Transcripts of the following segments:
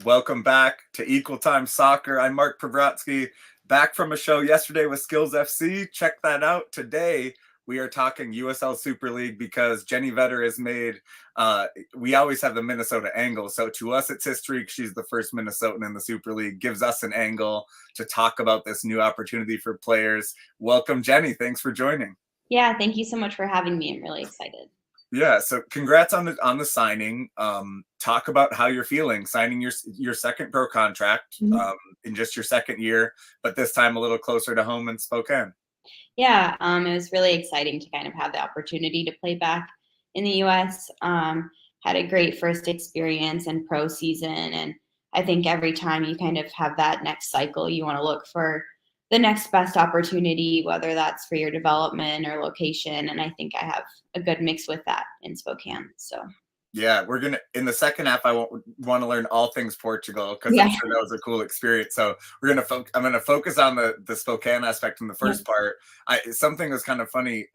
Welcome back to Equal Time Soccer. I'm Mark Pravratsky, back from a show yesterday with Skills FC. Check that out. Today, we are talking USL Super League because Jenny Vetter has made, we always have the Minnesota angle. So to us, it's history. She's the first Minnesotan in the Super League, gives us an angle to talk about this new opportunity for players. Welcome, Jenny. Thanks for joining. Yeah, thank you so much for having me. I'm really excited. Yeah, so congrats on the signing. Talk about how you're feeling signing your second pro contract in just your second year, but this time a little closer to home in Spokane. Yeah, it was really exciting to kind of have the opportunity to play back in the US. Had a great first experience and pro season, and I think every time you kind of have that next cycle, you want to look for the next best opportunity, whether that's for your development or location. And I think I have a good mix with that in Spokane. So yeah, we're gonna in the second half. I want to learn all things Portugal because I'm sure that was a cool experience. So we're gonna I'm gonna focus on the Spokane aspect in the first part. Something was kind of funny.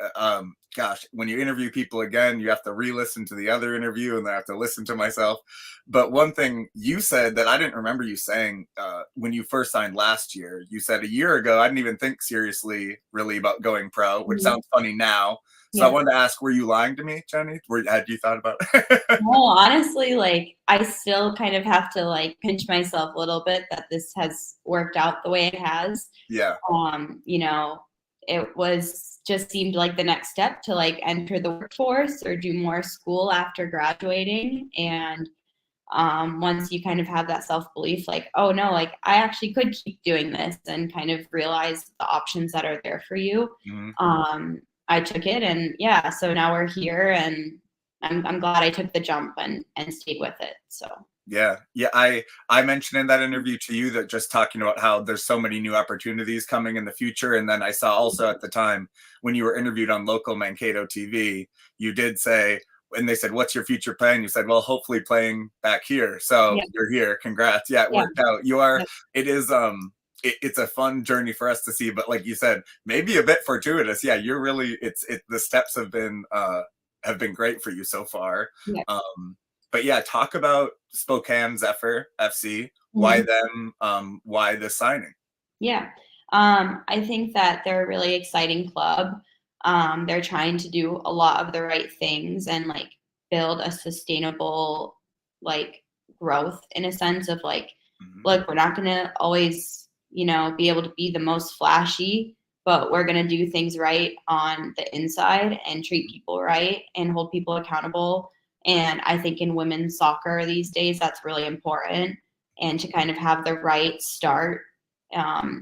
Gosh, when you interview people again, you have to re-listen to the other interview, and then I have to listen to myself. But one thing you said that I didn't remember you saying when you first signed last year, you said a year ago, I didn't even think seriously really about going pro, which sounds funny now. So I wanted to ask, were you lying to me, Jenny? Had you thought about it? No, honestly, I still kind of have to pinch myself a little bit that this has worked out the way it has. Yeah. It was just seemed like the next step to enter the workforce or do more school after graduating. And once you kind of have that self-belief, oh no, I actually could keep doing this and kind of realize the options that are there for you. I took it, and yeah, so now we're here, and I'm glad I took the jump and stayed with it. So yeah. I mentioned in that interview to you that just talking about how there's so many new opportunities coming in the future, and then I saw also at the time when you were interviewed on local Mankato TV, you did say, and they said, "What's your future plan?" You said, "Well, hopefully playing back here." So you're here. Congrats. Yeah, it worked out. You are. It is. It's a fun journey for us to see, but like you said, maybe a bit fortuitous. Yeah, you're really. The steps have been great for you so far. But yeah, talk about Spokane Zephyr FC. Why them? Why the signing? Yeah, I think that they're a really exciting club. They're trying to do a lot of the right things and build a sustainable growth in a sense of look, we're not going to always be able to be the most flashy, but we're going to do things right on the inside and treat people right and hold people accountable. And I think in women's soccer these days, that's really important. And to kind of have the right start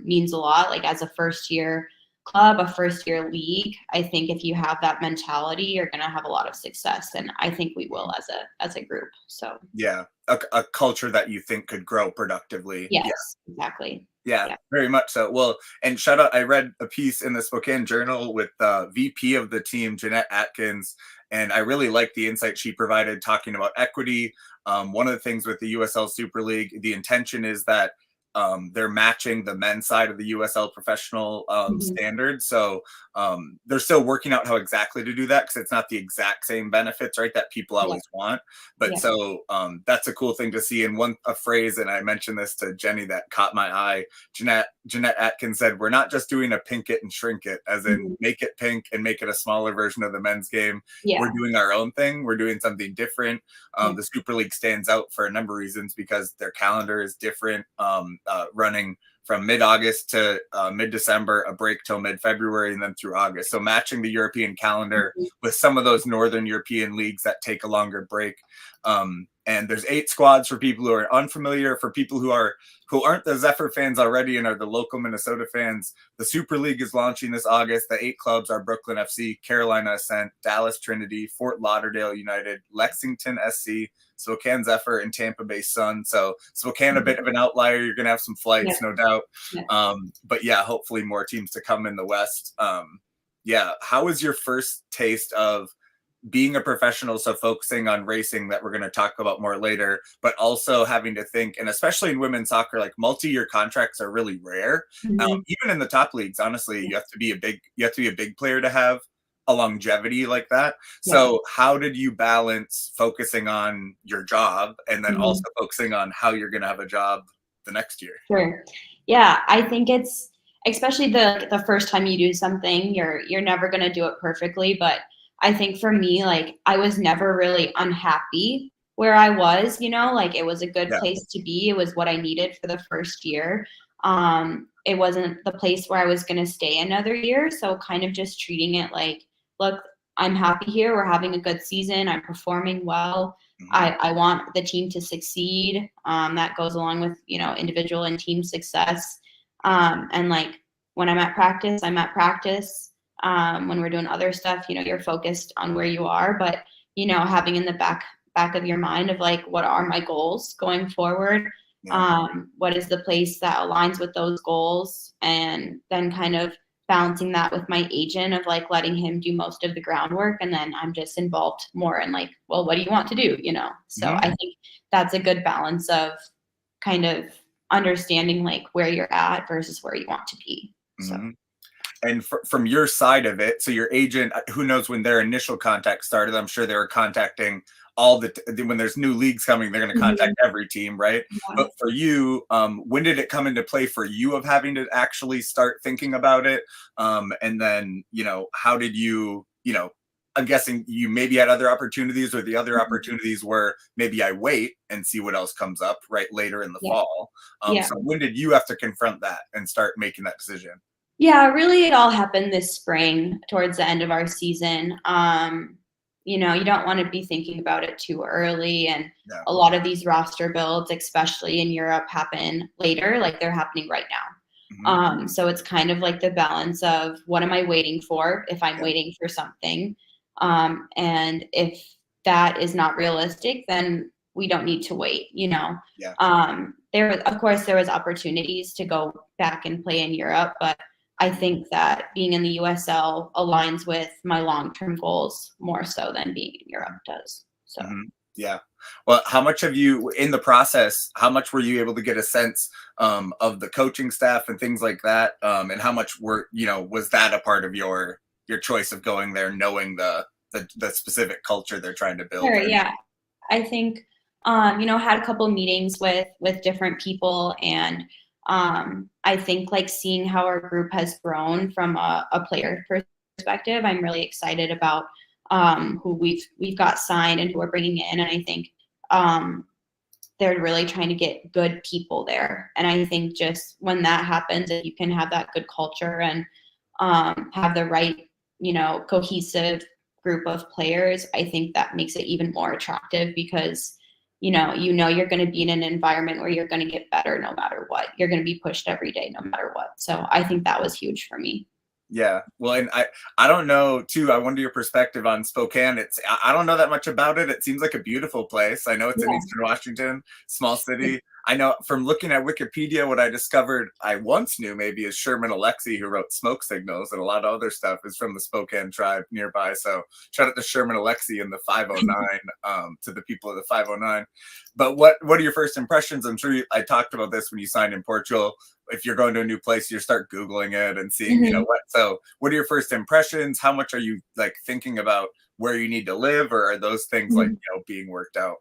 means a lot. As a first-year club, a first-year league, I think if you have that mentality, you're going to have a lot of success. And I think we will as a group. So yeah, a culture that you think could grow productively. Yes, exactly. Yeah, very much so. Well, and shout out, I read a piece in the Spokane Journal with the VP of the team, Jeanette Atkins, and I really liked the insight she provided talking about equity. One of the things with the USL Super League, the intention is that they're matching the men's side of the USL professional standard. So they're still working out how exactly to do that because it's not the exact same benefits, right, that people always want. But so that's a cool thing to see. And a phrase, and I mentioned this to Jenny that caught my eye, Jeanette Atkins said, "We're not just doing a pink it and shrink it, as in make it pink and make it a smaller version of the men's game. We're doing our own thing. We're doing something different." The Super League stands out for a number of reasons because their calendar is different. Running from mid-August to mid-December, a break till mid-February, and then through August. So matching the European calendar with some of those Northern European leagues that take a longer break. And there's 8 squads for people who are unfamiliar. For people who aren't the Zephyr fans already and are the local Minnesota fans, the Super League is launching this August. The 8 clubs are Brooklyn FC, Carolina Ascent, Dallas Trinity, Fort Lauderdale United, Lexington SC, Spokane Zephyr, and Tampa Bay Sun. So Spokane, a bit of an outlier. You're going to have some flights, no doubt. But yeah, hopefully more teams to come in the West. How was your first taste of being a professional, so focusing on racing that we're going to talk about more later, but also having to think, and especially in women's soccer, multi-year contracts are really rare. Even in the top leagues, honestly, you have to be a big player to have a longevity like that. Yeah. So how did you balance focusing on your job and then also Mhm. focusing on how you're going to have a job the next year? Sure. Yeah, I think it's especially the first time you do something, you're never gonna do it perfectly, but I think for me, like, I was never really unhappy where I was, like, it was a good Yeah. place to be, it was what I needed for the first year. It wasn't the place where I was gonna stay another year, so kind of just treating it like, "Look, I'm happy here, we're having a good season, I'm performing well, Hmm. I want the team to succeed. That goes along with, individual and team success. And like when I'm at practice, I'm at practice. When we're doing other stuff, you're focused on where you are, but having in the back of your mind of like, what are my goals going forward? Yeah. What is the place that aligns with those goals? And then kind of balancing that with my agent of like letting him do most of the groundwork and then I'm just involved more in like, well, what do you want to do? So Hmm. I think that's a good balance of kind of understanding like where you're at versus where you want to be. So Hmm. And from your side of it, so your agent, who knows when their initial contact started? I'm sure they were contacting all when there's new leagues coming, they're going to contact mhm, every team, right? yeah. But for you, when did it come into play for you of having to actually start thinking about it? And then, how did I'm guessing you maybe had other opportunities, or the other Mhm, opportunities were maybe I wait and see what else comes up right later in the yeah. fall. Yeah. So when did you have to confront that and start making that decision? Yeah, really it all happened this spring towards the end of our season. You don't want to be thinking about it too early and Yeah. a lot of these roster builds, especially in Europe, happen later, like they're happening right now. Hmm. So it's kind of like the balance of what am I waiting for if I'm Yeah. waiting for something. And if that is not realistic, then we don't need to wait. Yeah. Of course there was opportunities to go back and play in Europe, but I think that being in the USL aligns with my long-term goals more so than being in Europe does. So, Hmm. Yeah. Well, how much have you in the process? How much were you able to get a sense of the coaching staff and things like that? And how much was that a part of your choice of going there, knowing the specific culture they're trying to build sure, there? yeah. I think, had a couple meetings with different people, and I think like seeing how our group has grown from a player perspective, I'm really excited about who we've got signed and who we're bringing in, and I think um, they're really trying to get good people there. And I think just when that happens, if you can have that good culture and have the right, cohesive group of players, I think that makes it even more attractive because, you're going to be in an environment where you're going to get better no matter what. You're going to be pushed every day no matter what. So I think that was huge for me. Yeah. Well, and I don't know too. I wonder your perspective on Spokane. I don't know that much about it. It seems like a beautiful place. I know it's in Yeah. Eastern Washington, small city. I know from looking at Wikipedia, what I discovered I once knew maybe is Sherman Alexie, who wrote Smoke Signals, and a lot of other stuff is from the Spokane tribe nearby. So shout out to Sherman Alexie and the 509, to the people of the 509. But what are your first impressions? I'm sure I talked about this when you signed in Portugal. If you're going to a new place, you start Googling it and seeing, Mhm. what. So what are your first impressions? How much are you like thinking about where you need to live, or are those things like, Mhm. being worked out?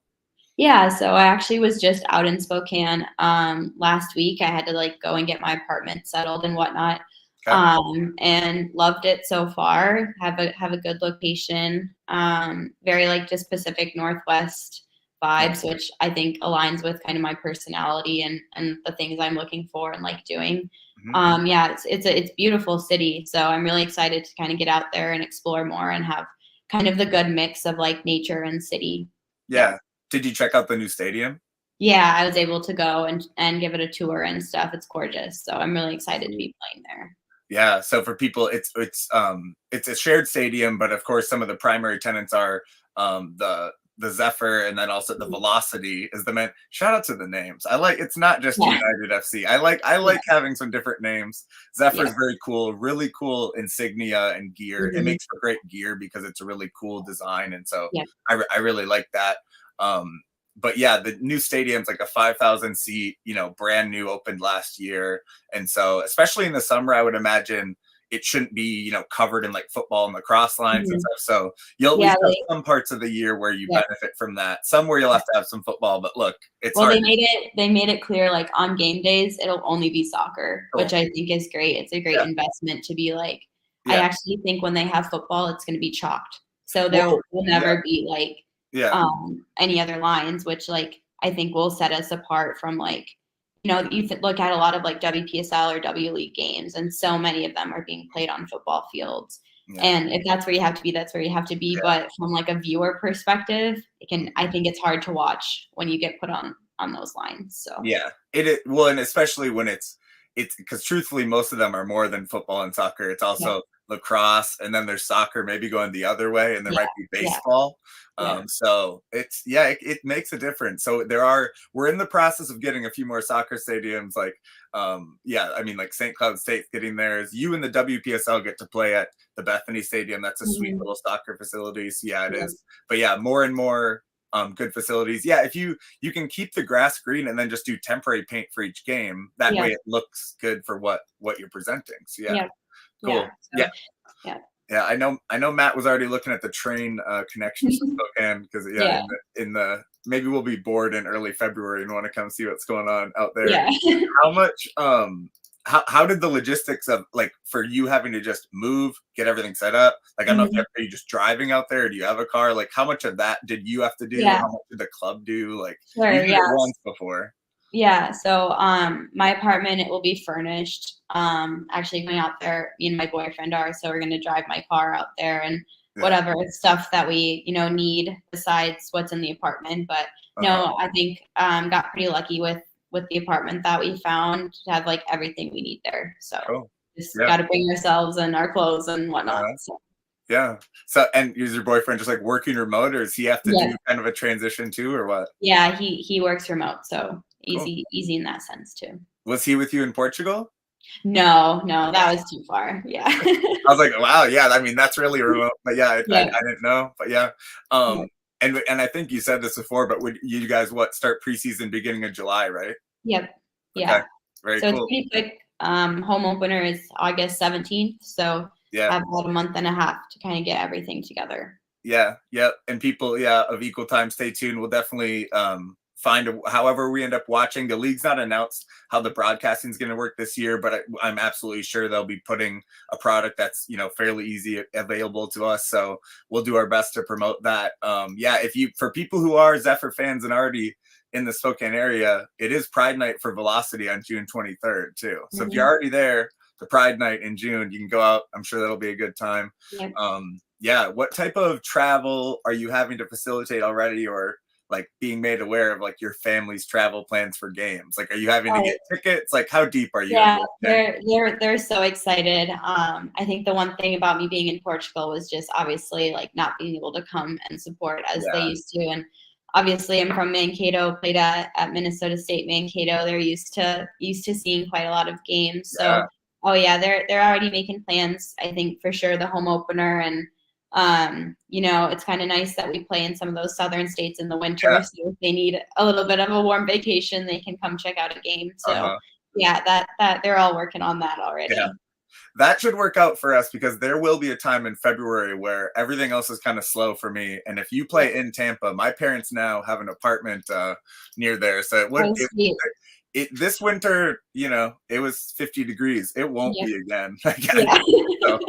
Yeah, so I actually was just out in Spokane last week. I had to like go and get my apartment settled and whatnot, Okay. and loved it so far. Have a good location, very like just Pacific Northwest Yeah. vibes, which I think aligns with kind of my personality and the things I'm looking for and like doing. Hmm. Yeah, it's beautiful city, so I'm really excited to kind of get out there and explore more and have kind of the good mix of like nature and city. Yeah. Yeah. Did you check out the new stadium? Yeah, I was able to go and give it a tour and stuff. It's gorgeous. So I'm really excited to Sweet. be playing there. Yeah. So for people, it's a shared stadium, but of course some of the primary tenants are the Zephyr, and then also the Mhm. Velocity is the man. Shout out to the names. I like it's not just Yeah, United FC. I yeah, like having some different names. Zephyr's yeah. very cool, really cool insignia and gear. It Mhm. makes for great gear because it's a really cool design, and so Yeah. I really like that. But yeah, the new stadium's like a 5,000 seat, brand new, opened last year, and so especially in the summer, I would imagine it shouldn't be, covered in like football and lacrosse lines and Mhm. stuff. So you'll at Yeah, least have some parts of the year where you yeah. benefit from that. Some where you'll have to have some football, but look, it's Well, hard. they made it clear, like, on game days, it'll only be soccer, which Cool. I think is great. It's a great Yeah. investment to be like, I Yeah. actually think when they have football, it's gonna be chalked. So there Well, will yeah. never be, like, Yeah. any other lines, which, like, I think will set us apart from, like, you could look at a lot of, like, WPSL or W League games, and so many of them are being played on football fields. Yeah. And if that's where you have to be, that's where you have to be. Yeah. But from, like, a viewer perspective, I think it's hard to watch when you get put on those lines. So Yeah, well, and especially when it's because truthfully, most of them are more than football and soccer. It's yeah, also lacrosse, and then there's soccer, maybe going the other way, and there yeah, might be yeah, baseball. yeah. So it makes a difference. So we're in the process of getting a few more soccer stadiums. Like, I mean, like St. Cloud State getting theirs. You and the WPSL get to play at the Bethany Stadium. That's a sweet Mhm. little soccer facility. So yeah, it Yeah, is. But yeah, more and more good facilities. Yeah, if you can keep the grass green and then just do temporary paint for each game. That yeah, way it looks good for what you're presenting. So yeah, yeah, yeah. cool. Yeah, So yeah. yeah. I know Matt was already looking at the train connections to Spokane because yeah, Yeah, in the maybe we'll be bored in early February and want to come see what's going on out there. yeah. How much how did the logistics of like for you having to just move, get everything set up? Like I don't know if Mhm. are you just driving out there? Or do you have a car? Like how much of that did you have to do? Yeah, How much did the club do? Like you sure, did it yeah. once before. Yeah, so, my apartment, it will be furnished. Actually going out there, me and my boyfriend are, so we're gonna drive my car out there and Yeah. whatever stuff that we, need besides what's in the apartment. But Uh-huh. no, I think, got pretty lucky with the apartment that we found to have, like, everything we need there. So Cool. just Yeah. gotta bring ourselves and our clothes and whatnot. Uh-huh. So Yeah. So and is your boyfriend just like working remote or does he have to yeah, do kind of a transition too or what? yeah, he works remote, so Cool. easy in that sense too. Was he with you in Portugal? No, no, Okay. that was too far. Yeah. I was like, wow, yeah, I mean that's really remote. But yeah, I Yeah, didn't know. But yeah. yeah. And I think you said this before, but would you guys start preseason beginning of July, right? Yep. Okay. Yeah. Very So it's cool. pretty quick. Home opener is August 17th, so Yeah. have about a month and a half to kind of get everything together. Yeah. Yeah. And people, yeah, of equal time, stay tuned. We'll definitely find however we end up watching. The league's not announced how the broadcasting is going to work this year, but I'm absolutely sure they'll be putting a product that's fairly easy available to us. So we'll do our best to promote that. Yeah, if you for people who are Zephyr fans and already in the Spokane area, it is Pride Night for Velocity on June 23rd too. So if you're Mhm. already there, the Pride Night in June, you can go out. I'm sure that'll be a good time. Yep. Yeah, what type of travel are you having to facilitate already, or like being made aware of like your family's travel plans for games? Like, are you having to Oh, get tickets? Like, how deep are you yeah, into it? they're so excited. I think the one thing about me being in Portugal was just obviously like not being able to come and support as they Yeah, used to. And obviously I'm from Mankato, played at Minnesota State Mankato. They're used to seeing quite a lot of games. yeah, So oh yeah, they're already making plans, I think for sure the home opener. And it's kind of nice that we play in some of those southern states in the yeah. winter. So if they need a little bit of a warm vacation, they can come check out a game. So Uh-huh. yeah, that they're all working on that Yeah. already. That should work out for us because there will be a time in February where everything else is kind of slow for me. And if you Yeah. play in Tampa, my parents now have an apartment near there, so Oh, sweet. this winter, it was 50 degrees. It won't Yeah. be again. Like, Yeah. so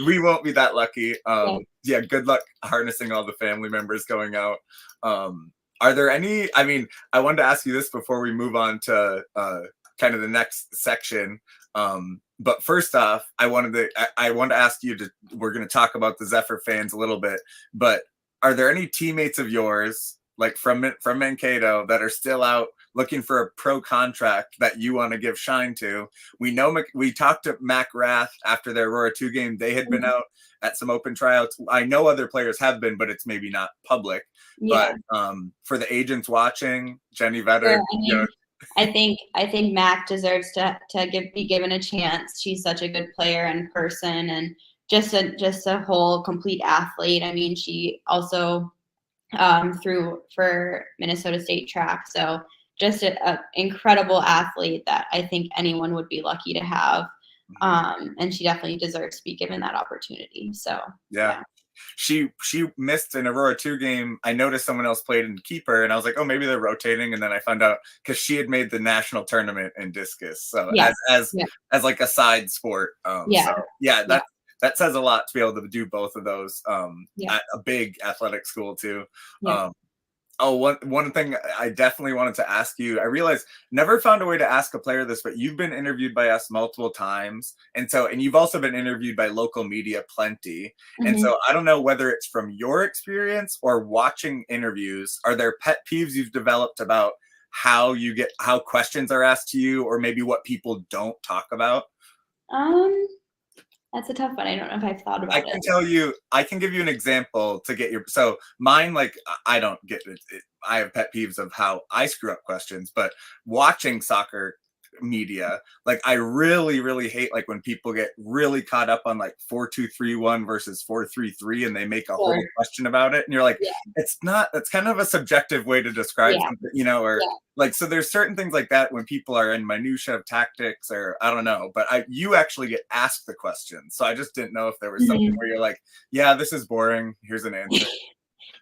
we won't be that lucky. Yeah. Yeah, good luck harnessing all the family members going out. Are there any? I mean, I wanted to ask you this before we move on to kind of the next section. But first off, I wanted to ask you to. We're going to talk about the Zephyr fans a little bit, but are there any teammates of yours like from Mankato that are still out looking for a pro contract that you want to give shine to? We know we talked to Mac Rath after their Aurora 2 game. They had been Mhm. out at some open tryouts. I know other players have been, but it's maybe not public. But Yeah. for the agents watching, Jenny Sure. Vetter, I mean, I think Mac deserves to be given a chance. She's such a good player in person and just a whole complete athlete. I mean, she also through for Minnesota State track. So just a incredible athlete that I think anyone would be lucky to have. And she definitely deserves to be given that opportunity. So Yeah. She missed an Aurora 2 game. I noticed someone else played in keeper, and I was like, oh, maybe they're rotating. And then I found out because she had made the national tournament in discus, so yeah, as like a side sport. yeah, So yeah, yeah, that says a lot to be able to do both of those yeah, at a big athletic school too. yeah. Oh, one thing I definitely wanted to ask you. I realized never found a way to ask a player this, but you've been interviewed by us multiple times, and you've also been interviewed by local media plenty. And Mhm. so I don't know whether it's from your experience or watching interviews. Are there pet peeves you've developed about how questions are asked to you, or maybe what people don't talk about? Um, that's a tough one. I don't know if I've thought I about it. can tell you, I can give you an example to get your, so mine, like, I don't get it. I have pet peeves of how I screw up questions, but watching soccer media, like, I really, really hate, like, when people get really caught up on, like, 4-2-3-1 versus 4-3-3, and they make a Sure. whole question about it. And you're like, Yeah, it's kind of a subjective way to describe yeah, something, you know, or yeah. like, so there's certain things like that when people are in minutia of tactics, or I don't know, but you actually get asked the question. So I just didn't know if there was something Mhm. where you're like, yeah, this is boring. Here's an answer.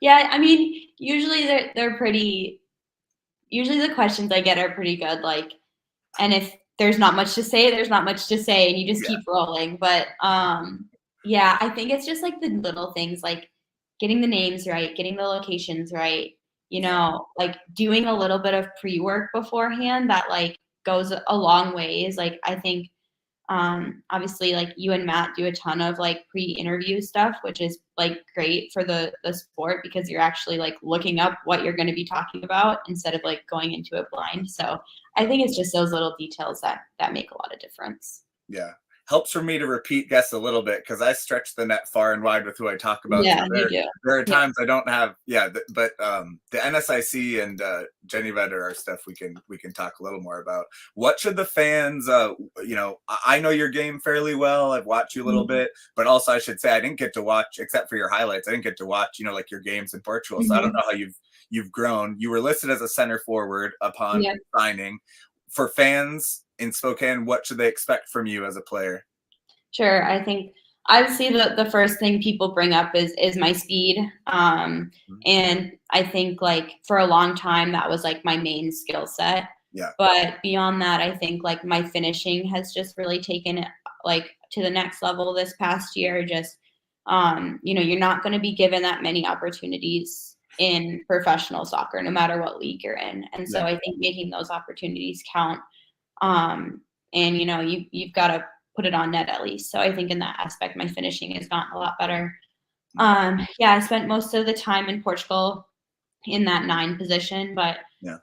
Yeah, I mean, usually they're pretty. Usually the questions I get are pretty good. Like, and if there's not much to say, there's not much to say, and you just Yeah. keep rolling. But yeah, I think it's just like the little things, like getting the names right, getting the locations right. Yeah. Like doing a little bit of pre-work beforehand that like goes a long ways. Like I think obviously like you and Matt do a ton of like pre-interview stuff, which is like great for the sport because you're actually like looking up what you're going to be talking about instead of like going into it blind. So I think it's just those little details that make a lot of difference. Yeah. Helps for me to repeat guess a little bit because I stretch the net far and wide with who I talk about. So Yeah, you do. there are Yeah. times I don't have, but the NSIC and Jenny Vedder are stuff we can talk a little more about. What should the fans, I know your game fairly well. I've watched you a little Mhm. bit, but also I should say I didn't get to watch, except for your highlights. I didn't get to watch, like your games in Portugal. So I don't Mhm. know how you've grown. You were listed as a center forward upon Yeah. signing. For fans in Spokane, what should they expect from you as a player? Sure. I think obviously the first thing people bring up is my speed. Mhm. And I think like for a long time that was like my main skill set. Yeah. But beyond that, I think like my finishing has just really taken it like to the next level this past year. Just you're not going to be given that many opportunities in professional soccer, no matter what league you're in. And so Yeah. I think making those opportunities count. And you've got to put it on net at least. So I think in that aspect, my finishing has gotten a lot better. Mhm. Yeah, I spent most of the time in Portugal in that 9 position, but Yeah.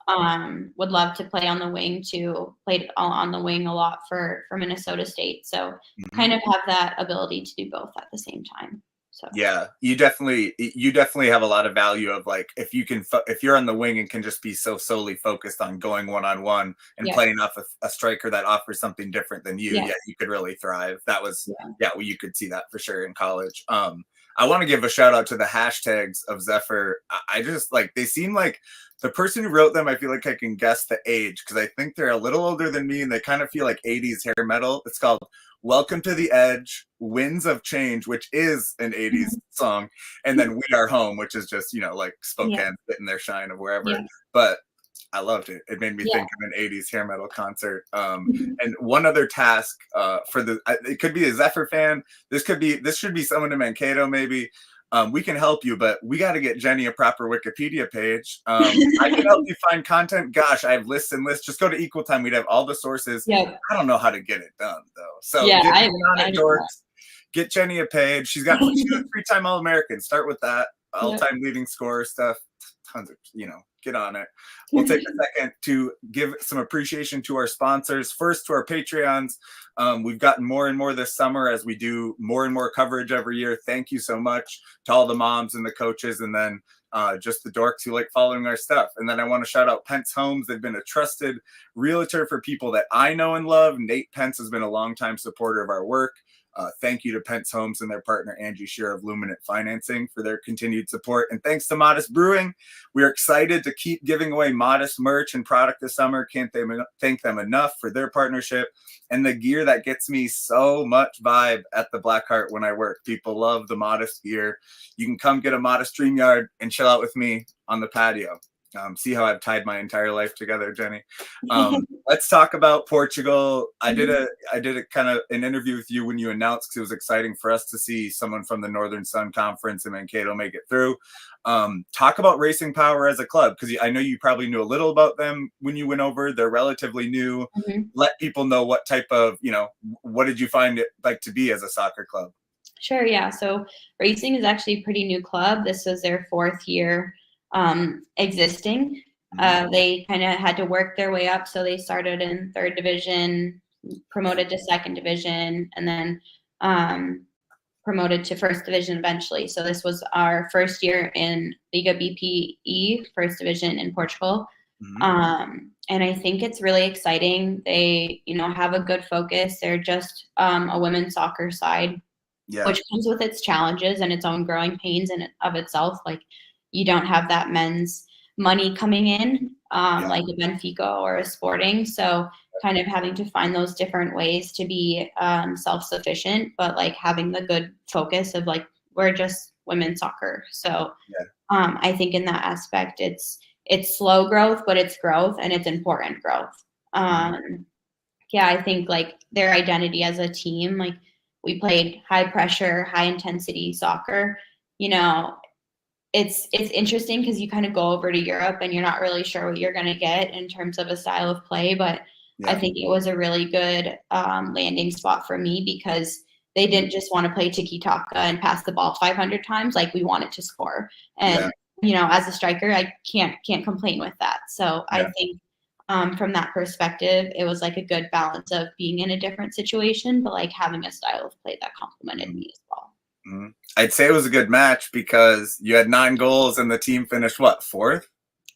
would love to play on the wing too. Played on the wing a lot for Minnesota State, so Mhm. kind of have that ability to do both at the same time. So Yeah, you definitely have a lot of value of, like, if you're on the wing and can just be so solely focused on going one-on-one and yeah, playing off a striker that offers something different than you, yeah, yeah, you could really thrive. That was yeah. Yeah, well, you could see that for sure in college. I want to give a shout out to the hashtags of Zephyr. I just like, they seem like the person who wrote them, I feel like I can guess the age because I think they're a little older than me and they kind of feel like 80s hair metal. It's called Welcome to the Edge, Winds of Change, which is an 80s Mhm. song, and then We Are Home, which is just, like Yeah, Spokane getting their shine of wherever. yeah, But I loved it. It made me yeah. think of an 80s hair metal concert. Mhm. And one other task it could be a Zephyr fan. This should be someone in Mankato, maybe. We can help you, but we got to get Jenny a proper Wikipedia page. I can help you find content. Gosh, I have lists and lists. Just go to Equal Time. We'd have all the sources. Yep. I don't know how to get it done though. So Yeah, get I in on I it, know that. dorks. Get Jenny a page. She's a 3-time All-American. Start with that. Yep. All-time leading scorer stuff. Tons of, get on it. We'll take a second to give some appreciation to our sponsors. First, to our Patreons. We've gotten more and more this summer as we do more and more coverage every year. Thank you so much to all the moms and the coaches, and then just the dorks who like following our stuff. And then I want to shout out Pentz Homes. They've been a trusted realtor for people that I know and love. Nate Pentz has been a longtime supporter of our work. Thank you to Pentz Homes and their partner Angie Shear of Luminant Financing for their continued support. And thanks to Modist Brewing. We are excited to keep giving away Modist merch and product this summer. Can't thank them enough for their partnership and the gear that gets me so much vibe at the Blackheart when I work. People love the Modist gear. You can come get a Modist StreamYard and chill out with me on the patio. See how I've tied my entire life together, Jenny. Let's talk about Portugal. I did a kind of an interview with you when you announced, because it was exciting for us to see someone from the Northern Sun Conference in Mankato make it through. Talk about Racing Power as a club, because I know you probably knew a little about them when you went over. They're relatively new. Let people know what type of, what did you find it like to be as a soccer club? Sure, yeah. So Racing is actually a pretty new club. This was their 4th year existing. They kind of had to work their way up. So they started in 3rd division, promoted to 2nd division, and then promoted to 1st division eventually. So this was our 1st year in Liga BPE, 1st division in Portugal. And I think it's really exciting. They, have a good focus. They're just a women's soccer side, which comes with its challenges and its own growing pains in of itself. Like, you don't have that men's money coming in, like a Benfica or a Sporting. So kind of having to find those different ways to be self-sufficient, but like having the good focus of like, we're just women's soccer. So I think in that aspect, it's slow growth, but it's growth, and it's important growth. I think like their identity as a team, like we played high pressure, high intensity soccer, it's interesting because you kind of go over to Europe and you're not really sure what you're going to get in terms of a style of play. But I think it was a really good landing spot for me, because they didn't just want to play tiki-taka and pass the ball 500 times. Like, we wanted to score. And, as a striker, I can't complain with that. So I think from that perspective, it was like a good balance of being in a different situation, but like having a style of play that complemented me as well. I'd say it was a good match because you had 9 goals and the team finished what, 4th?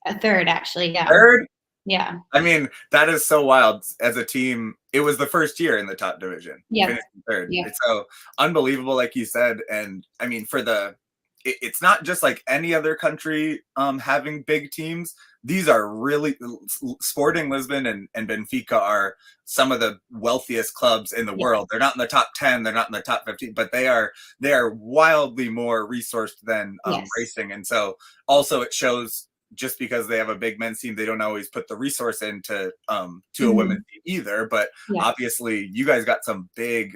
A 3rd, actually. Yeah. 3rd? Yeah. I mean, that is so wild. As a team, it was the 1st year in the top division. Yeah. 3rd. Yeah. It's so unbelievable, like you said. And I mean, it's not just like any other country having big teams. These are really, Sporting Lisbon and Benfica are some of the wealthiest clubs in the world. They're not in the top 10, they're not in the top 15, but they are wildly more resourced than Racing. And so also it shows, just because they have a big men's team, they don't always put the resource into a women's team either. But obviously, you guys got some big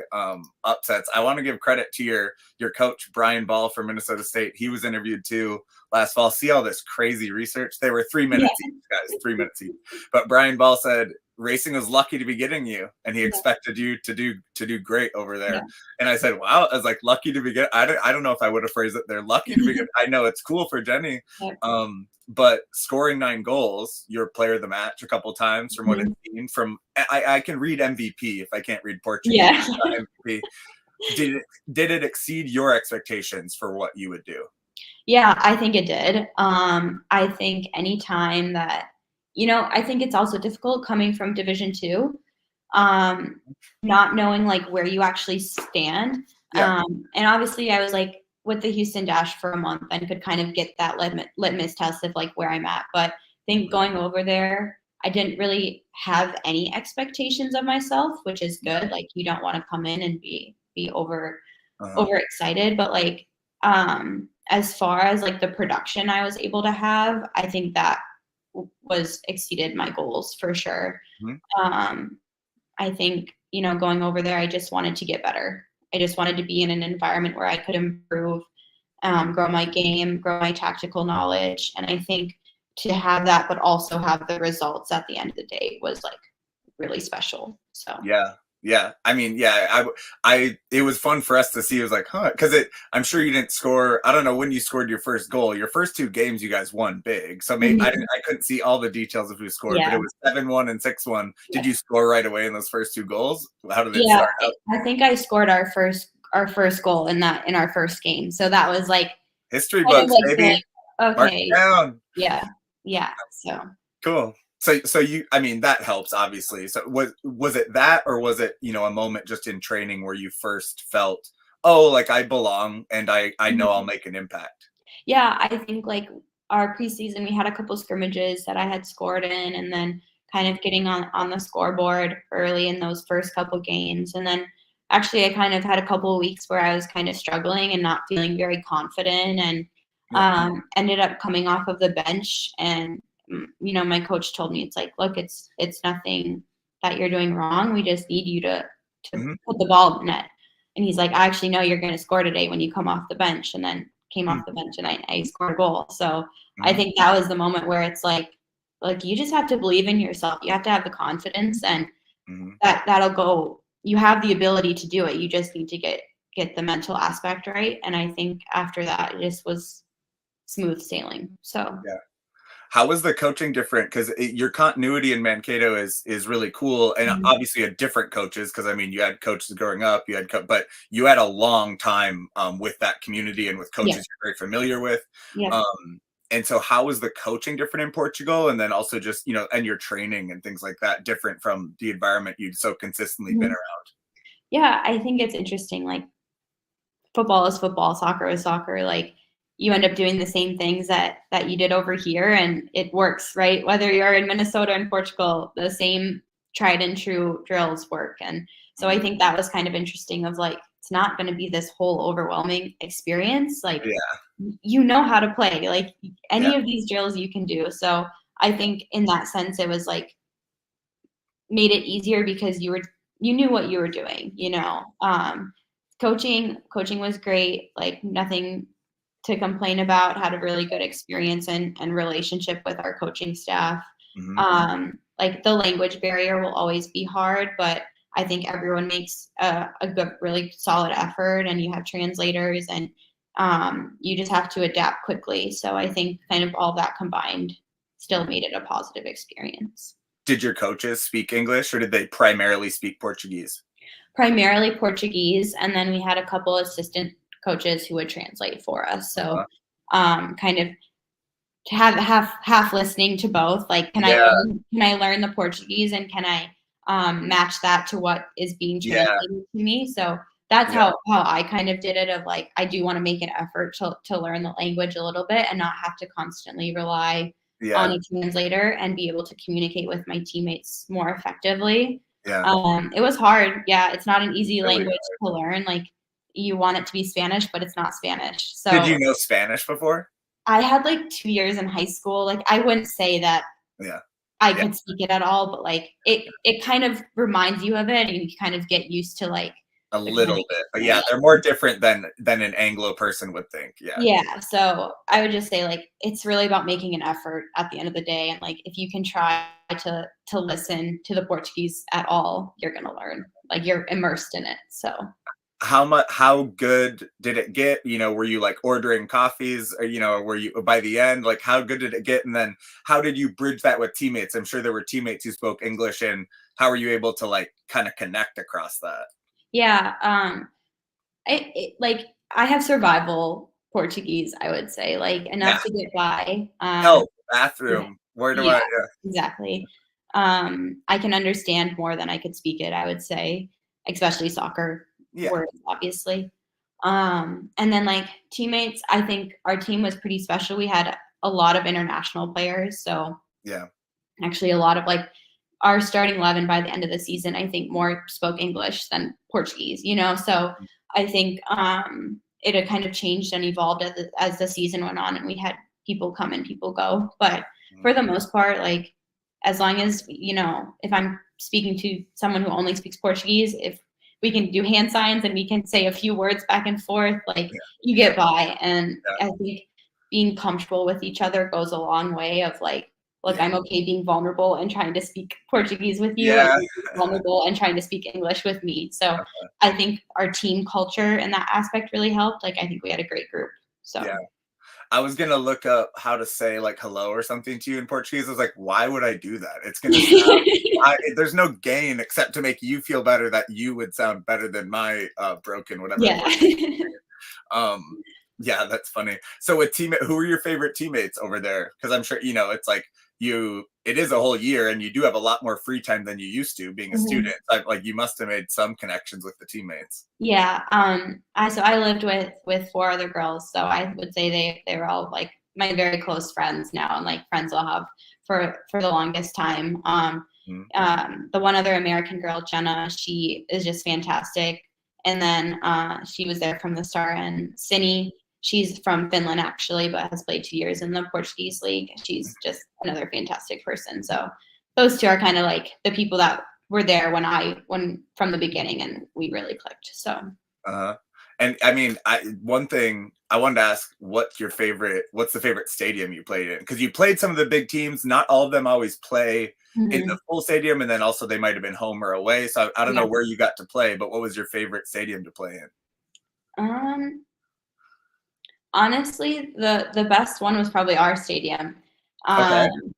upsets. I want to give credit to your coach, Brian Ball from Minnesota State. He was interviewed too last fall. See all this crazy research? They were 3 minutes each, guys, 3 minutes each. But Brian Ball said Racing was lucky to be getting you, and he expected you to do great over there. And I said, wow, I was like, lucky to be good. I don't know if I would have phrased it. They're lucky to be good. I know it's cool for Jenny. But scoring 9 goals, you're player of the match a couple times from what I've seen. I can read MVP if I can't read Portuguese. MVP. Did it exceed your expectations for what you would do? Yeah, I think it did. I think anytime that, I think it's also difficult coming from Division 2, not knowing like where you actually stand. And obviously I was like with the Houston Dash for a month and could kind of get that litmus test of like where I'm at. But I think going over there, I didn't really have any expectations of myself, which is good. Like, you don't want to come in and be overexcited, but like as far as like the production I was able to have, I think that was exceeded my goals for sure. I think, going over there, I just wanted to get better. I just wanted to be in an environment where I could improve, grow my game, grow my tactical knowledge. And I think to have that, but also have the results at the end of the day was like really special. So yeah. I mean, it was fun for us to see. It was like, because I'm sure you didn't score. I don't know when you scored your first goal. Your first 2 games, you guys won big. So maybe I couldn't see all the details of who scored, but it was 7-1 and 6-1. Did you score right away in those first 2 goals? How did it start out? I think I scored our first goal in our first game. So that was like history books, like, baby. okay. Mark it down. Yeah. So cool. So you, I mean, that helps obviously. So was it that, or was it, a moment just in training where you first felt, oh, like I belong and I know I'll make an impact? Yeah, I think like our preseason, we had a couple scrimmages that I had scored in, and then kind of getting on the scoreboard early in those first couple games. And then actually, I kind of had a couple of weeks where I was kind of struggling and not feeling very confident, and Yeah. ended up coming off of the bench. And my coach told me, it's like, look, it's nothing that you're doing wrong. We just need you to Hmm. put the ball in the net. And he's like, I actually know you're going to score today when you come off the bench. And then came off the bench and I scored a goal. So I Hmm. think that was the moment where it's like you just have to believe in yourself. You have to have the confidence, and Hmm. that'll go. You have the ability to do it. You just need to get the mental aspect right. And I think after that, it just was smooth sailing. So Yeah. How was the coaching different? Because your continuity in Mankato is really cool, and mhm. obviously you had different coaches. Because I mean, you had coaches growing up, but you had a long time with that community and with Yeah, coaches you're very familiar with. yeah. And so, how was the coaching different in Portugal? And then also just and your training and things like that different from the environment you'd so consistently been Mhm. around. Yeah, I think it's interesting. Like football is football, soccer is soccer. Like you end up doing the same things that you did over here, and it works, right? Whether you're in Minnesota and Portugal, the same tried and true drills work. And so I Mhm. think that was kind of interesting of like it's not going to be this whole overwhelming experience. Like Yeah, you know how to play. Like yeah, any of these drills you can do. So I think in that sense it was like made it easier because you knew what you were doing, coaching was great, like nothing to complain about, had a really good experience and relationship with our coaching staff. hmm, Like the language barrier will always be hard, but I think everyone makes a good, really solid effort, and you have translators, and you just have to adapt quickly. So I think kind of all that combined still made it a positive experience. Did your coaches speak English, or did they primarily speak Portuguese? Primarily Portuguese, and then we had a couple assistant coaches who would translate for us. So, Uh-huh. kind of to have half listening to both. Like, Yeah, can I learn the Portuguese, and can I match that to what is being yeah, translated to me? So that's yeah, how I kind of did it. Of like, I do want to make an effort to learn the language a little bit and not have to constantly rely on yeah, a translator and be able to communicate with my teammates more effectively. yeah. It was hard. Yeah, it's not an easy Really. language to learn. Like you want it to be Spanish, but it's not Spanish. Did So you know Spanish before? I had like 2 years in high school. Like I wouldn't say that Yeah, I yeah, could speak it at all, but like it kind of reminds you of it, and you kind of get used to like a the kind of little bit, but yeah, accent. they're more different than an Anglo person would think. Yeah, Yeah, so I would just say like it's really about making an effort at the end of the day, and like if you can try to listen to the Portuguese at all, you're gonna learn. Like you're immersed in it. So how good did it get? Were you like ordering coffees, or were you by the end, like how good did it get? And then how did you bridge that with teammates? I'm sure there were teammates who spoke English, and how were you able to like kind of connect across that? yeah, like I have survival Portuguese, I would say, like Yeah, enough to get by. help, Yeah, bathroom, where do yeah, I? exactly. I can understand more than I could speak it, I would say, especially soccer Yeah, words, obviously. And then like teammates, I think our team was pretty special. We had a lot of international players, so yeah, actually a lot of like our starting 11 by the end of the season, I think more spoke English than Portuguese, so I think it had kind of changed and evolved as the season went on, and we had people come and people go, but mhm, for the most part, like as long as if I'm speaking to someone who only speaks Portuguese, if we can do hand signs and we can say a few words back and forth, like yeah, you yeah, get by. And yeah, I think being comfortable with each other goes a long way of like, look, yeah, I'm okay being vulnerable and trying to speak Portuguese with you, and yeah, you being vulnerable and trying to speak English with me. So I think our team culture in that aspect really helped. Like I think we had a great group. So yeah. I was gonna look up how to say like hello or something to you in Portuguese. I was like, why would I do that? It's gonna sound. There's no gain except to make you feel better that you would sound better than my broken whatever yeah. Portuguese. Um, yeah, that's funny. So with teammate, who are your favorite teammates over there? Because I'm sure it's like you it is a whole year, and you do have a lot more free time than you used to being a Mhm. student. Like you must have made some connections with the teammates. Yeah, I lived with 4 other girls, so I would say they were all, like, my very close friends now and, like, friends I'll have for the longest time. Mhm. The one other American girl, Jenna, she is just fantastic, and then, she was there from the start, and Cindy, she's from Finland, actually, but has played 2 years in the Portuguese league. She's just another fantastic person, so those 2 are kinda, like, the people that were there when from the beginning, and we really clicked. So Uh-huh. And I mean, one thing I wanted to ask, what's the favorite stadium you played in? Because you played some of the big teams. Not all of them always play in the mhm. full stadium, and then also they might have been home or away. So I don't Yeah. know where you got to play, but what was your favorite stadium to play in? Um, Honestly, the best one was probably our stadium. Okay. Um,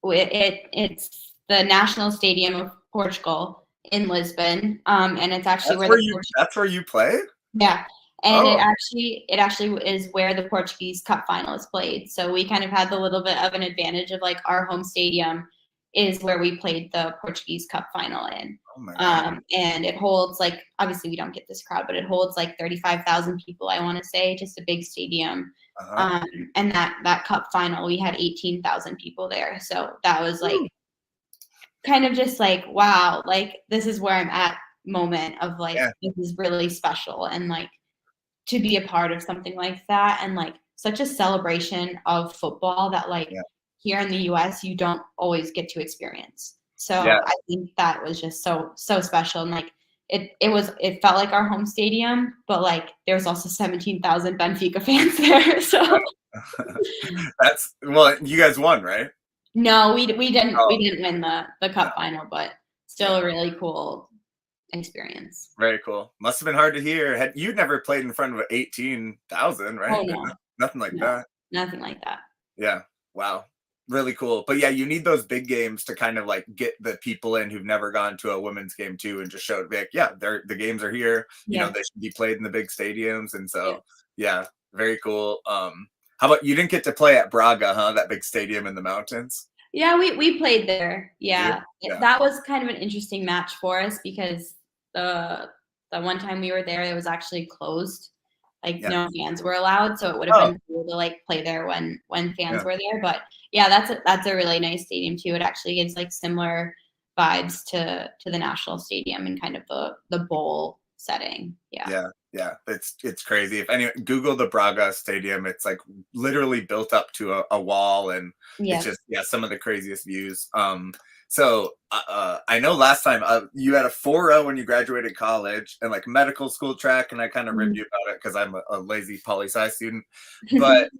it's the National Stadium of Portugal in Lisbon, and it's actually where That's where you play? yeah, and Oh, it actually is where the Portuguese Cup final is played. So we kind of had the little bit of an advantage of, like, our home stadium is where we played the Portuguese Cup final in. oh my God. And it holds, like, obviously we don't get this crowd, but it holds like 35,000 people, I want to say, just a big stadium. Uh-huh. Um, and that cup final, we had 18,000 people there. So that was like Woo. kind of just like, wow, like this is where I'm at moment of like, Yeah, this is really special. And like, to be a part of something like that and like such a celebration of football that like yeah, here in the US you don't always get to experience. yeah, So I think that was just so special and like it felt like our home stadium, but like there was also 17,000 Benfica fans there. So That's well, you guys won, right? no, we Oh, didn't win the no, cup final, but still yeah. a really cool experience. Very cool. Must have been hard to hear. You'd never played in front of 18,000, Oh right? no, Nothing like no, that. nothing like that. Yeah. Wow. Really cool. But yeah, you need those big games to kind of like get the people in who've never gone to a women's game too and just show it like, yeah, the games are here. Yeah, They should be played in the big stadiums. And yeah. so yeah, very cool. How about you didn't get to play at Braga, huh? That big stadium in the mountains? Yeah, we played there. Did you? Yeah. Yeah. That was kind of an interesting match for us because the the one time we were there, it was actually closed. Like, Yeah. no fans were allowed, so it would have Oh, been cool to, like, play there when fans yeah. were there, but, yeah, that's a really nice stadium too. It actually gives, like, similar vibes to the National Stadium and kind of the bowl setting. Yeah. Yeah, yeah, it's crazy. If any Google the Braga Stadium, it's like literally built up to a wall, and it's Yeah. just yeah, some of the craziest views. I know last time you had a 4.0 when you graduated college and like medical school track, and I kind of ribbed Mhm. you about it because I'm a lazy poli sci student. But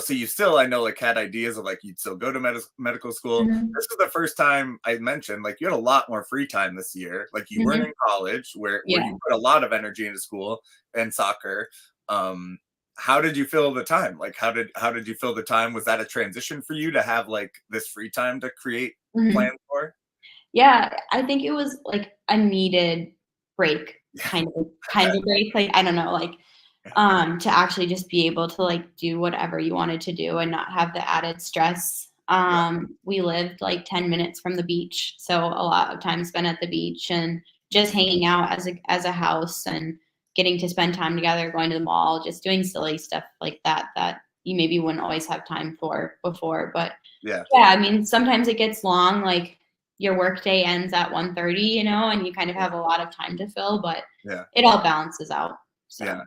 so you still I know like had ideas of like you'd still go to medical school. Mhm. This is the first time I mentioned like you had a lot more free time this year. Like you weren't Mhm. in college where Yeah. you put a lot of energy into school and soccer. Um, how did you fill the time? Like how did you fill the time? Was that a transition for you to have like this free time to create Mhm. plans for? Yeah, I think it was, like, a needed break, Yeah. kind of break, like, I don't know, like, to actually just be able to, like, do whatever you wanted to do and not have the added stress. Yeah. We lived, like, 10 minutes from the beach, so a lot of time spent at the beach and just hanging out as a house and getting to spend time together, going to the mall, just doing silly stuff like that you maybe wouldn't always have time for before, but Yeah. yeah, I mean, sometimes it gets long, like, your workday ends at 1:30, and you kind of Yeah. have a lot of time to fill, but Yeah. it all balances out, Yeah. so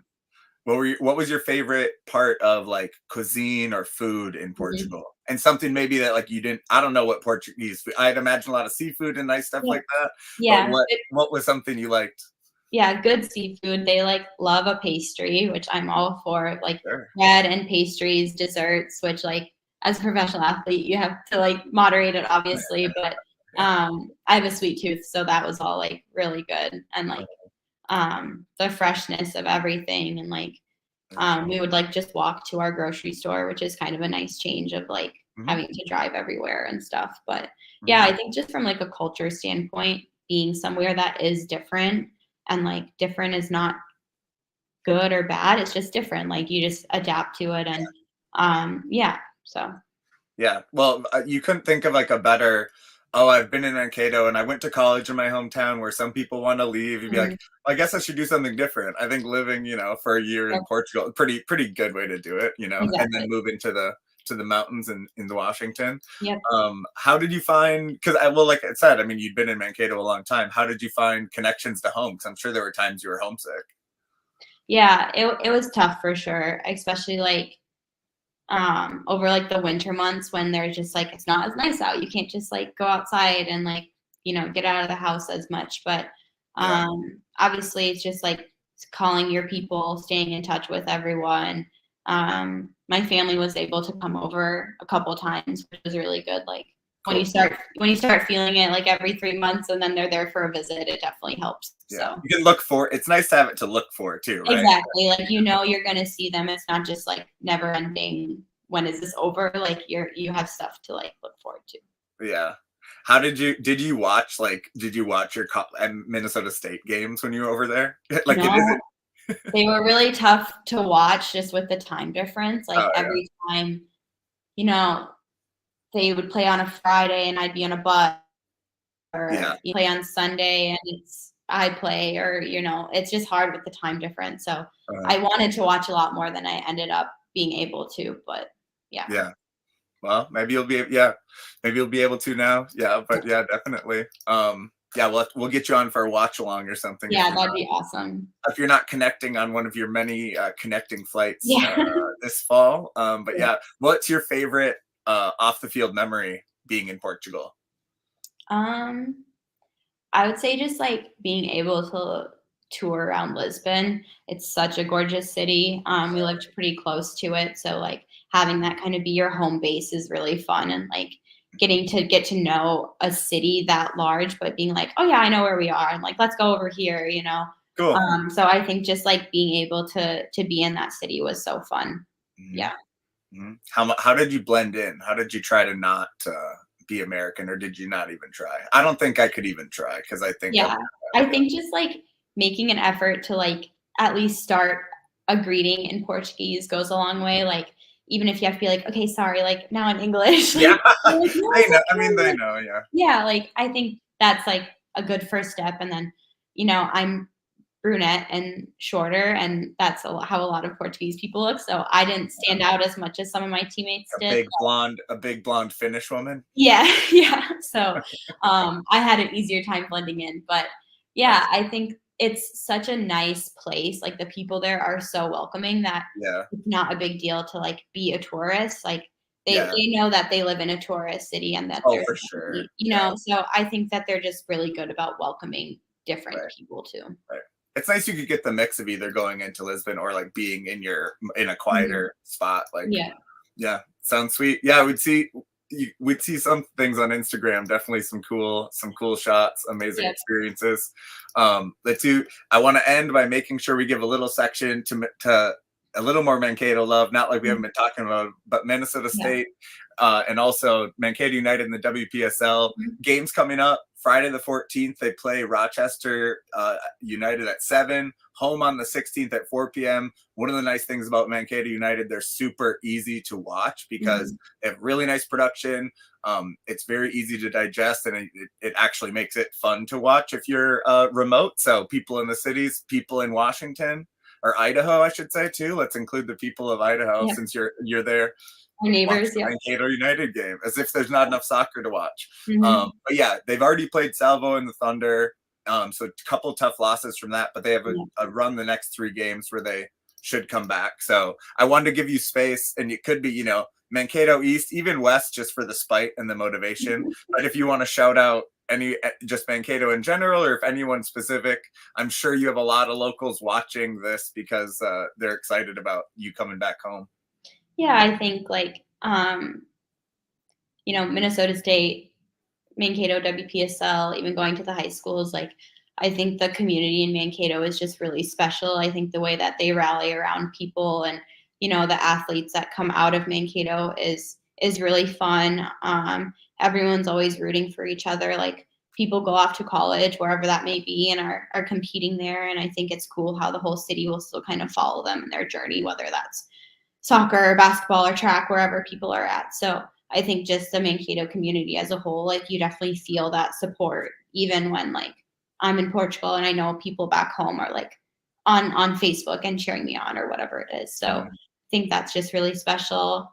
What was your favorite part of like cuisine or food in mhm. Portugal? And something maybe that like you didn't I don't know what Portuguese food I'd imagine a lot of seafood and nice stuff Yeah, like that. But yeah, what was something you liked? yeah, good seafood. They, like, love a pastry, which I'm all for, like, Sure. bread and pastries, desserts, which, like, as a professional athlete, you have to, like, moderate it, obviously, but, Yeah. I have a sweet tooth, so that was all, like, really good, and, like, the freshness of everything and, like, Yeah. we would, like, just walk to our grocery store, which is kind of a nice change of, like, Mhm. having to drive everywhere and stuff, but, yeah, Mhm. I think just from, like, a culture standpoint, being somewhere that is different and, like, different is not good or bad, it's just different, like, you just adapt to it and, yeah, so Yeah. Well, you couldn't think of like a better, oh, I've been in Mankato and I went to college in my hometown where some people want to leave. You'd be like, Mhm. I guess I should do something different. I think living, for a year Yep, in Portugal, pretty good way to do it, and then exactly. move into the mountains in Washington. Yep. How did you find, because well, like I said, I mean, you'd been in Mankato a long time. How did you find connections to home? Because I'm sure there were times you were homesick. Yeah, it was tough for sure, especially like over like the winter months when there's just like it's not as nice out. You can't just like go outside and like, get out of the house as much. But Yeah. obviously it's just like calling your people, staying in touch with everyone. My family was able to come over a couple times, which was really good. Like Cool. when you start feeling it like every 3 months and then they're there for a visit, it definitely helps. Yeah. So You can look for, it's nice to have it to look for too, right? exactly. Like, you're gonna see them. It's not just like never ending. When is this over? Like you have stuff to like look forward to. Yeah. Did you watch your Minnesota State games when you were over there? Like it No, isn't. they were really tough to watch just with the time difference. Like Oh yeah. every time, you know, they would play on a Friday and I'd be on a bus, Yeah. or you play on Sunday and I play, or it's just hard with the time difference. So Uh, I wanted to watch a lot more than I ended up being able to, but yeah. yeah. Well, maybe you'll be able to now. Yeah, but yeah, definitely. Yeah, we'll get you on for a watch along or something Yeah, that'd be awesome. if you're not connecting on one of your many connecting flights Yeah. this fall. But Yeah. yeah, what's your favorite off the field memory being in Portugal? Um, I would say just like being able to tour around Lisbon. It's such a gorgeous city. We lived pretty close to it, so like having that kind of be your home base is really fun, and like getting to get to know a city that large, but being like, oh yeah, I know where we are, and like let's go over here. Cool. So I think just like being able to be in that city was so fun. Mhm. Yeah. Mhm. How did you blend in? How did you try to not be American, or did you not even try? I don't think I could even try because I think I'm Yeah. I think just like making an effort to like at least start a greeting in Portuguese goes a long way. Like even if you have to be like, okay, sorry, like now in English, yeah. like they're like, no, They it's know. I mean, okay. they Like, know. Yeah. yeah, like I think that's like a good first step. And then, I'm brunette and shorter, and that's how a lot of Portuguese people look. So I didn't stand out as much as some of my teammates did. A big blonde Finnish woman. Yeah, yeah. So, I had an easier time blending in, but yeah, Nice. I think it's such a nice place. Like the people there are so welcoming that Yeah. it's not a big deal to like be a tourist. Like Yeah. they know that they live in a tourist city and that Oh, there's for gonna sure. be, Yeah. so I think that they're just really good about welcoming different Right. people too. Right. It's nice you could get the mix of either going into Lisbon or like being in a Mhm. quieter spot. Like, Yeah. yeah, sounds sweet. Yeah, we'd see some things on Instagram. Definitely some cool shots, amazing Yep. experiences. The two. I want to end by making sure we give a little section to a little more Mankato love. Not like we haven't Mhm. been talking about, but Minnesota Yeah. State and also Mankato United in the WPSL Mhm. games coming up. Friday the 14th, they play Rochester United at 7. Home on the 16th at 4 p.m. One of the nice things about Mankato United, they're super easy to watch because Mhm. they have really nice production. It's very easy to digest, and it actually makes it fun to watch if you're remote. So people in the cities, people in Washington or Idaho, I should say too. Let's include the people of Idaho Yep. since you're there. My Watch neighbors. the Yep. Mankato United game, as if there's not enough soccer to watch. Mhm. But yeah, they've already played Salvo and the Thunder, so a couple tough losses from that. But they have Yeah. a run the next 3 games where they should come back. So I wanted to give you space, and it could be Mankato East, even West, just for the spite and the motivation. But if you want to shout out any just Mankato in general, or if anyone specific, I'm sure you have a lot of locals watching this because they're excited about you coming back home. Yeah, I think like Minnesota State, Mankato, WPSL, even going to the high schools, like I think the community in Mankato is just really special. I think the way that they rally around people and the athletes that come out of Mankato is really fun. Everyone's always rooting for each other. Like people go off to college wherever that may be and are competing there. And I think it's cool how the whole city will still kind of follow them in their journey, whether that's soccer, or basketball, or track, wherever people are at. So I think just the Mankato community as a whole, like you definitely feel that support, even when like I'm in Portugal and I know people back home are like on Facebook and cheering me on or whatever it is. So I think that's just really special.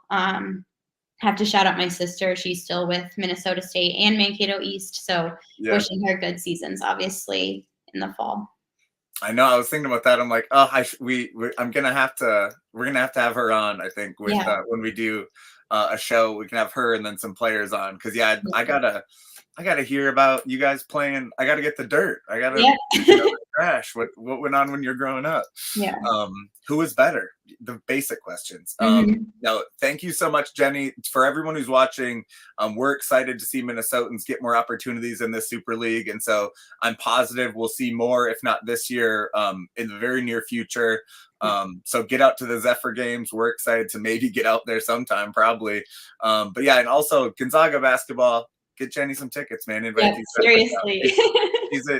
Have to shout out my sister. She's still with Minnesota State and Mankato East. So Yeah. wishing her good seasons, obviously, in the fall. I know. I was thinking about that. I'm like, oh, we're gonna have to have her on. I think with when we do a show, we can have her and then some players on. Because I gotta hear about you guys playing. I gotta get the dirt. I gotta the trash. What went on when you're growing up? Yeah. Who is better? The basic questions. No, thank you so much, Jenny. For everyone who's watching, we're excited to see Minnesotans get more opportunities in this Super League, and so I'm positive we'll see more, if not this year, in the very near future. So get out to the Zephyr games. We're excited to maybe get out there sometime, probably. But yeah, and also Gonzaga basketball. Get Jenny some tickets, man. Invite these seriously.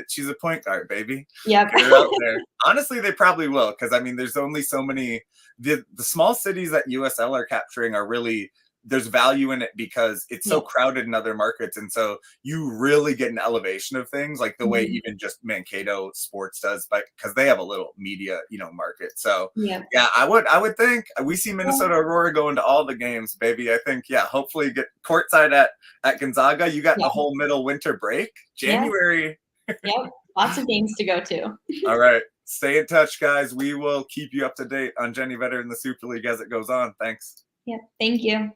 She's a point guard, baby. Yep. Get her out there. Honestly, they probably will, because I mean, there's only so many. The small cities that USL are capturing are really, there's value in it because it's so crowded in other markets, and so you really get an elevation of things, like the way even just Mankato sports does, but because they have a little media, market. So yeah, I would think we see Minnesota Aurora going to all the games, baby. I think hopefully get courtside at Gonzaga. You got the whole middle winter break, January. Yep, lots of games to go to. All right. Stay in touch, guys. We will keep you up to date on Jenny Vetter in the Super League as it goes on. Thanks. Yep. Thank you.